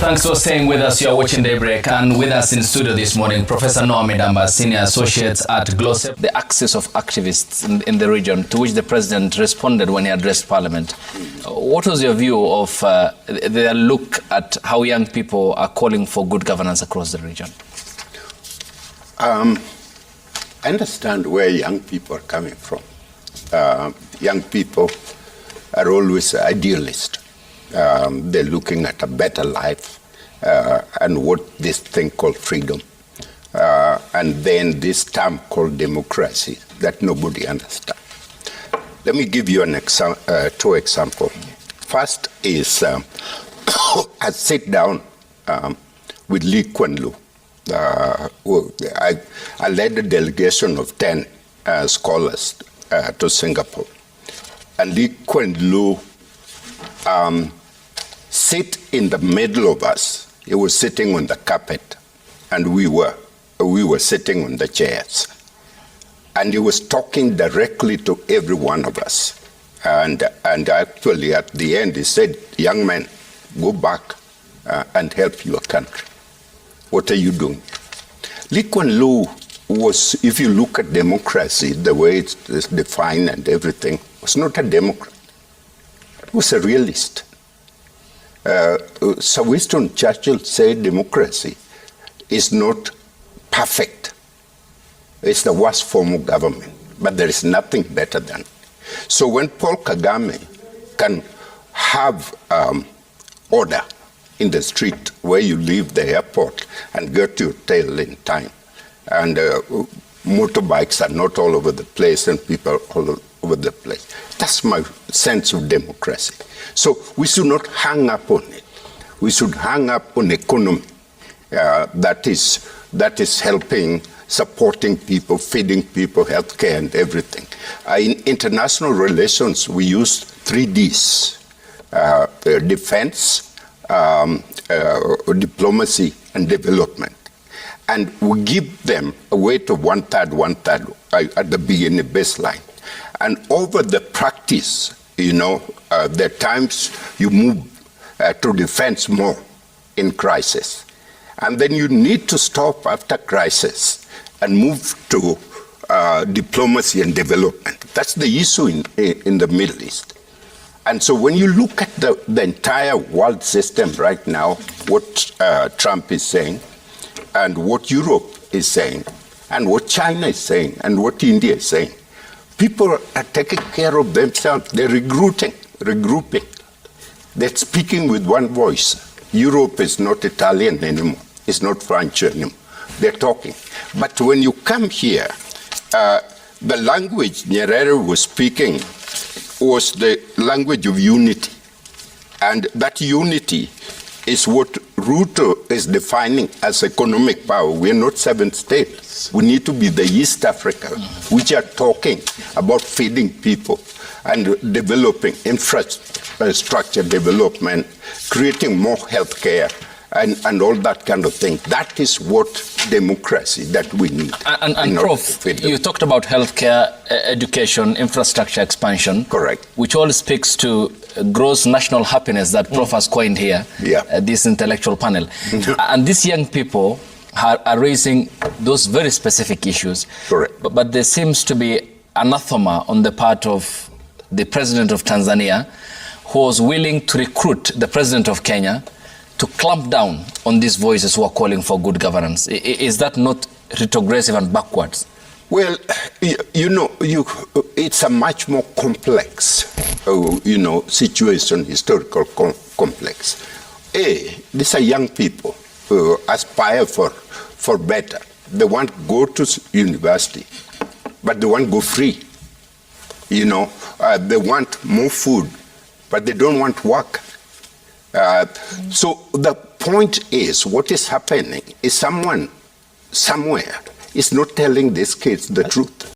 Thanks for staying with us. You're watching Daybreak, and with us in studio this morning, Professor Noah Midamba, Senior Associate at GLOCEPS. The axis of activists in the region, to which the President responded when he addressed Parliament. What was your view of their look at how young people are calling for good governance across the region? I understand where young people are coming from. Young people are always idealists. They're looking at a better life and what this thing called freedom. And then this term called democracy that nobody understands. Let me give you two examples. First is I sit down with Lee Kuan Yew. I led a delegation of 10 scholars to Singapore. And Lee Kuan Yew sit in the middle of us. He was sitting on the carpet, and we were sitting on the chairs. And he was talking directly to every one of us. And actually, at the end, he said, "Young men, go back and help your country. What are you doing?" Lee Kuan Yew was, if you look at democracy, the way it's defined and everything, was not a Democrat. He was a realist. Sir Winston Churchill said democracy is not perfect. It's the worst form of government, but there is nothing better than it. So when Paul Kagame can have order in the street where you leave the airport and get to your hotel in time, and motorbikes are not all over the place and people all over the place. That's my sense of democracy. So we should not hang up on it. We should hang up on economy that is helping, supporting people, feeding people, healthcare and everything. In international relations, we use 3 Ds, defense, diplomacy and development. And we give them a weight of 1/3 at the beginning baseline. And over the practice, there are times you move to defense more in crisis. And then you need to stop after crisis and move to diplomacy and development. That's the issue in the Middle East. And so when you look at the entire world system right now, what Trump is saying, and what Europe is saying, and what China is saying, and what India is saying, people are taking care of themselves. They're regrouping. They're speaking with one voice. Europe is not Italian anymore. It's not French anymore. They're talking. But when you come here, the language Nyerere was speaking was the language of unity. And that unity is what Ruto is defining as economic power. We're not 7 states. We need to be the East Africa, which are talking about feeding people and developing infrastructure development, creating more healthcare, and all that kind of thing. That is what democracy that we need. And Prof, you talked about healthcare, education, infrastructure expansion. Correct. Which all speaks to gross national happiness that Prof has coined here, this intellectual panel. And these young people are raising those very specific issues. Correct. But there seems to be anathema on the part of the President of Tanzania, who was willing to recruit the President of Kenya to clamp down on these voices who are calling for good governance. Is that not retrogressive and backwards? Well, it's a much more complex, situation, historical complex. These are young people who aspire for better. They want to go to university, but they want to go free. They want more food, but they don't want work. So the point is, what is happening is someone somewhere is not telling these kids the truth.